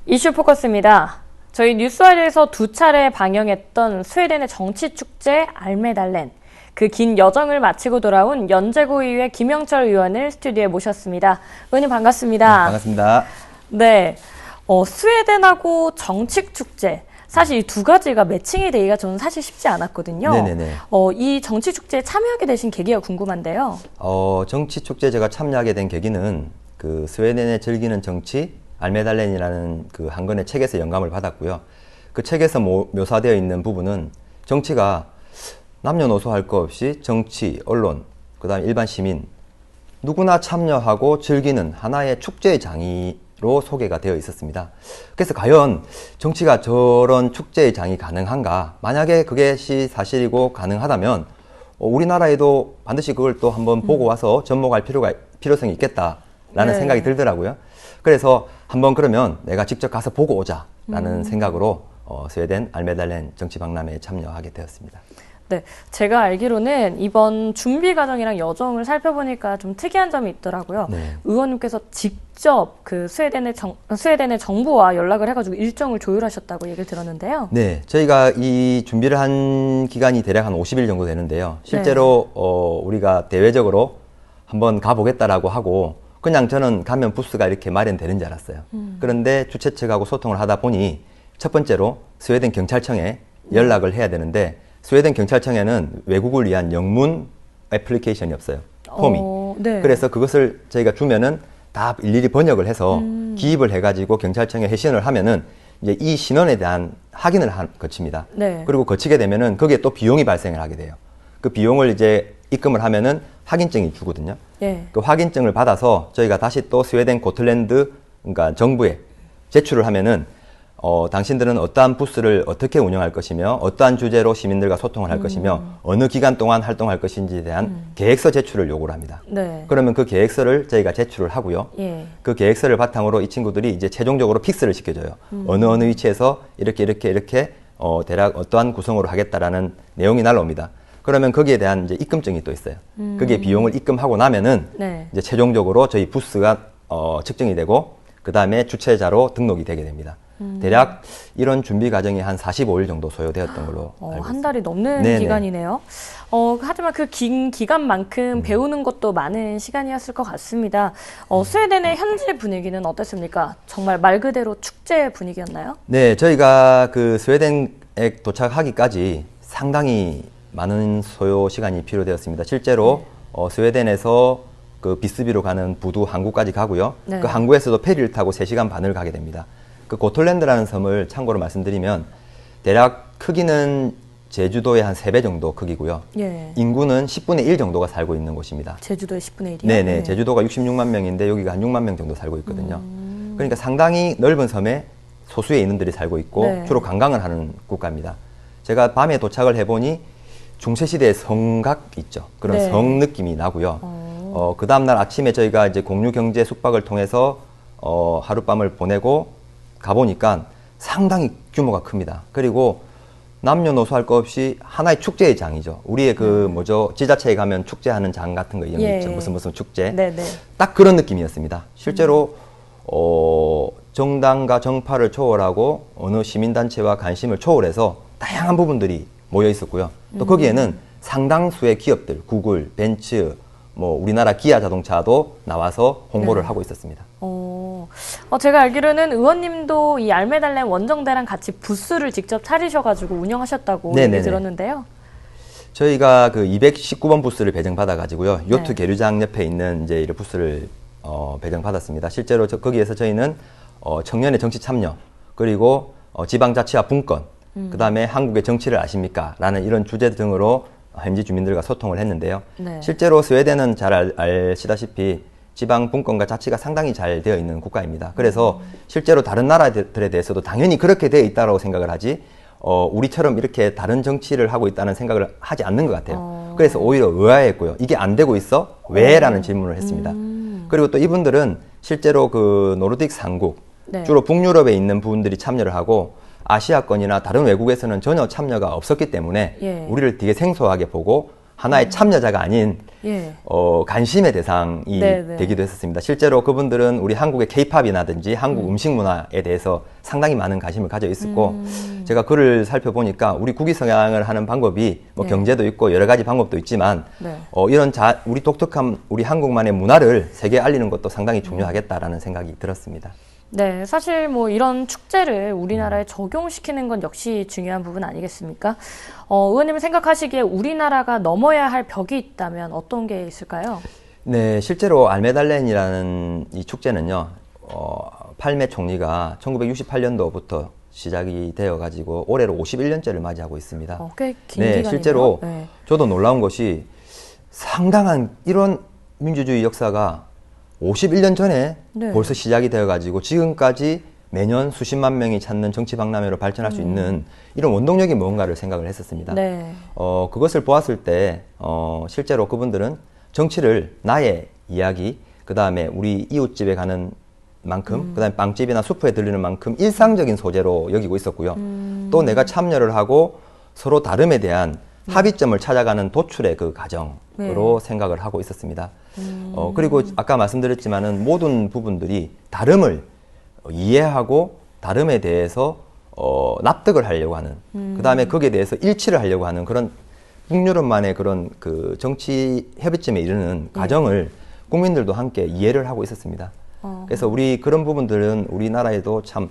이슈 포커스입니다. 저희 뉴스와리에서 2차례 방영했던 스웨덴의 정치축제 알메달렌. 그 긴 여정을 마치고 돌아온 연제구의회 김영철 의원을 스튜디오에 모셨습니다. 의원님 반갑습니다. 네, 반갑습니다. 네, 스웨덴하고 정치축제. 사실 이 두 가지가 매칭이 되기가 저는 사실 쉽지 않았거든요. 네네네. 이 정치축제에 참여하게 되신 계기가 궁금한데요. 정치축제 제가 참여하게 된 계기는 그 스웨덴의 즐기는 정치 알메달렌이라는 그 한 권의 책에서 영감을 받았고요. 그 책에서 묘사되어 있는 부분은 정치가 남녀노소 할 것 없이 정치, 언론, 그다음에 일반 시민 누구나 참여하고 즐기는 하나의 축제의 장이로 소개가 되어 있었습니다. 그래서 과연 정치가 저런 축제의 장이 가능한가? 만약에 그것이 사실이고 가능하다면 우리나라에도 반드시 그걸 또 한번 보고 와서 접목할 필요성이 있겠다라는 네. 생각이 들더라고요. 그래서 한번 그러면 내가 직접 가서 보고 오자라는 생각으로 스웨덴 알메달렌 정치박람회에 참여하게 되었습니다. 네, 제가 알기로는 이번 준비 과정이랑 여정을 살펴보니까 좀 특이한 점이 있더라고요. 네. 의원님께서 직접 그 스웨덴의 정부와 연락을 해가지고 일정을 조율하셨다고 얘기를 들었는데요. 네, 저희가 이 준비를 한 기간이 대략 한 50일 정도 되는데요. 실제로 우리가 대외적으로 한번 가보겠다라고 하고 그냥 저는 가면 부스가 이렇게 마련되는 줄 알았어요. 그런데 주최 측하고 소통을 하다 보니 첫 번째로 스웨덴 경찰청에 연락을 해야 되는데 스웨덴 경찰청에는 외국을 위한 영문 애플리케이션이 없어요. 폼이. 네. 그래서 그것을 저희가 주면은 다 일일이 번역을 해서 기입을 해가지고 경찰청에 회신을 하면은 이제 이 신원에 대한 확인을 거칩니다. 네. 그리고 거치게 되면은 거기에 또 비용이 발생을 하게 돼요. 그 비용을 이제 입금을 하면은 확인증이 주거든요. 예. 그 확인증을 받아서 저희가 다시 또 스웨덴 고틀랜드 그러니까 정부에 제출을 하면은 당신들은 어떠한 부스를 어떻게 운영할 것이며 어떠한 주제로 시민들과 소통을 할 것이며 어느 기간 동안 활동할 것인지에 대한 계획서 제출을 요구를 합니다. 네. 그러면 그 계획서를 저희가 제출을 하고요. 예. 그 계획서를 바탕으로 이 친구들이 이제 최종적으로 픽스를 시켜줘요. 어느 위치에서 이렇게 대략 어떠한 구성으로 하겠다라는 내용이 날라옵니다. 그러면 거기에 대한 이제 입금증이 또 있어요. 거기에 비용을 입금하고 나면은 네. 이제 최종적으로 저희 부스가 측정이 되고 그 다음에 주최자로 등록이 되게 됩니다. 대략 이런 준비 과정이 한 45일 정도 소요되었던 걸로 알고 있습니다. 한 달이 넘는 네네. 기간이네요. 하지만 그 긴 기간만큼 배우는 것도 많은 시간이었을 것 같습니다. 스웨덴의 현지 분위기는 어땠습니까? 정말 말 그대로 축제 분위기였나요? 네, 저희가 그 스웨덴에 도착하기까지 상당히 많은 소요 시간이 필요되었습니다. 실제로 스웨덴에서 그 비스비로 가는 부두 항구까지 가고요. 네. 그 항구에서도 페리를 타고 3시간 반을 가게 됩니다. 그 고톨랜드라는 섬을 참고로 말씀드리면 대략 크기는 제주도의 한 3배 정도 크기고요. 예. 인구는 10분의 1 정도가 살고 있는 곳입니다. 제주도의 10분의 1이요? 네네. 제주도가 66만 명인데 여기가 한 6만 명 정도 살고 있거든요. 그러니까 상당히 넓은 섬에 소수의 인원들이 살고 있고 네. 주로 관광을 하는 국가입니다. 제가 밤에 도착을 해보니 중세시대의 성각 있죠. 그런 네. 성 느낌이 나고요. 그 다음날 아침에 저희가 이제 공유경제 숙박을 통해서 하룻밤을 보내고 가보니까 상당히 규모가 큽니다. 그리고 남녀노소 할 것 없이 하나의 축제의 장이죠. 우리의 그 지자체에 가면 축제하는 장 같은 거 이런 거 있죠. 무슨 축제. 네네. 딱 그런 느낌이었습니다. 실제로 정당과 정파를 초월하고 어느 시민단체와 관심을 초월해서 다양한 부분들이 모여 있었고요. 또 거기에는 상당수의 기업들, 구글, 벤츠, 우리나라 기아 자동차도 나와서 홍보를 하고 있었습니다. 제가 알기로는 의원님도 이 알메달렌 원정대랑 같이 부스를 직접 차리셔가지고 운영하셨다고 네네네. 얘기 들었는데요. 저희가 그 219번 부스를 배정받아가지고요. 요트 네. 계류장 옆에 있는 이제 이 부스를 배정받았습니다. 실제로 거기에서 저희는 청년의 정치 참여, 그리고 지방자치와 분권, 그 다음에 한국의 정치를 아십니까? 라는 이런 주제 등으로 현지 주민들과 소통을 했는데요. 네. 실제로 스웨덴은 잘 아시다시피 지방 분권과 자치가 상당히 잘 되어 있는 국가입니다. 그래서 실제로 다른 나라들에 대해서도 당연히 그렇게 되어 있다고 생각을 하지 우리처럼 이렇게 다른 정치를 하고 있다는 생각을 하지 않는 것 같아요. 그래서 오히려 의아했고요. 이게 안 되고 있어? 왜? 라는 질문을 했습니다. 그리고 또 이분들은 실제로 그 노르딕 삼국, 네. 주로 북유럽에 있는 부분들이 참여를 하고 아시아권이나 다른 외국에서는 전혀 참여가 없었기 때문에 예. 우리를 되게 생소하게 보고 하나의 참여자가 아닌 예. 관심의 대상이 네네. 되기도 했었습니다. 실제로 그분들은 우리 한국의 케이팝이라든지 한국 음식 문화에 대해서 상당히 많은 관심을 가져 있었고 제가 글을 살펴보니까 우리 국위 성향을 하는 방법이 뭐 네. 경제도 있고 여러 가지 방법도 있지만 네. 이런 우리 독특한 우리 한국만의 문화를 세계에 알리는 것도 상당히 중요하겠다라는 생각이 들었습니다. 네, 사실 뭐 이런 축제를 우리나라에 적용시키는 건 역시 중요한 부분 아니겠습니까? 의원님이 생각하시기에 우리나라가 넘어야 할 벽이 있다면 어떤 게 있을까요? 네, 실제로 알메달렌이라는 이 축제는요, 팔메 총리가 1968년도부터 시작이 되어가지고 올해로 51년째를 맞이하고 있습니다. 꽤 긴 네, 기간이네요. 실제로 네. 저도 놀라운 것이 상당한 이런 민주주의 역사가 51년 전에 네. 벌써 시작이 되어가지고 지금까지 매년 수십만 명이 찾는 정치 박람회로 발전할 수 있는 이런 원동력이 뭔가를 생각을 했었습니다. 네. 그것을 보았을 때 실제로 그분들은 정치를 나의 이야기, 그 다음에 우리 이웃집에 가는 만큼, 그 다음에 빵집이나 수프에 들리는 만큼 일상적인 소재로 여기고 있었고요. 또 내가 참여를 하고 서로 다름에 대한 합의점을 찾아가는 도출의 그 과정으로 생각을 하고 있었습니다. 그리고 아까 말씀드렸지만은 모든 부분들이 다름을 이해하고 다름에 대해서 납득을 하려고 하는, 그 다음에 거기에 대해서 일치를 하려고 하는 그런 북유럽만의 그런 그 정치 협의점에 이르는 과정을 국민들도 함께 이해를 하고 있었습니다. 그래서 우리 그런 부분들은 우리나라에도 참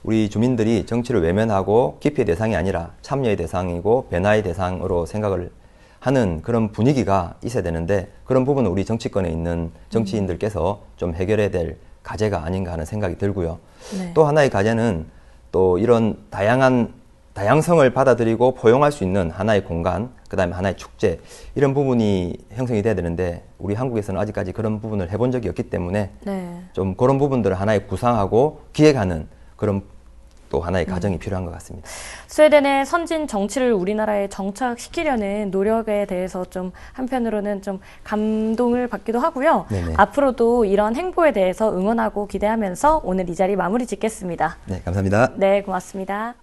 우리 주민들이 정치를 외면하고 기피의 대상이 아니라 참여의 대상이고 변화의 대상으로 생각을 하는 그런 분위기가 있어야 되는데 그런 부분은 우리 정치권에 있는 정치인들께서 좀 해결해야 될 과제가 아닌가 하는 생각이 들고요. 네. 또 하나의 과제는 또 이런 다양성을 받아들이고 포용할 수 있는 하나의 공간, 그 다음에 하나의 축제, 이런 부분이 형성이 돼야 되는데 우리 한국에서는 아직까지 그런 부분을 해본 적이 없기 때문에 네. 좀 그런 부분들을 하나의 구상하고 기획하는 그런 또 하나의 과정이 필요한 것 같습니다. 스웨덴의 선진 정치를 우리나라에 정착시키려는 노력에 대해서 좀 한편으로는 좀 감동을 받기도 하고요. 네네. 앞으로도 이런 행보에 대해서 응원하고 기대하면서 오늘 이 자리 마무리 짓겠습니다. 네, 감사합니다. 네, 고맙습니다.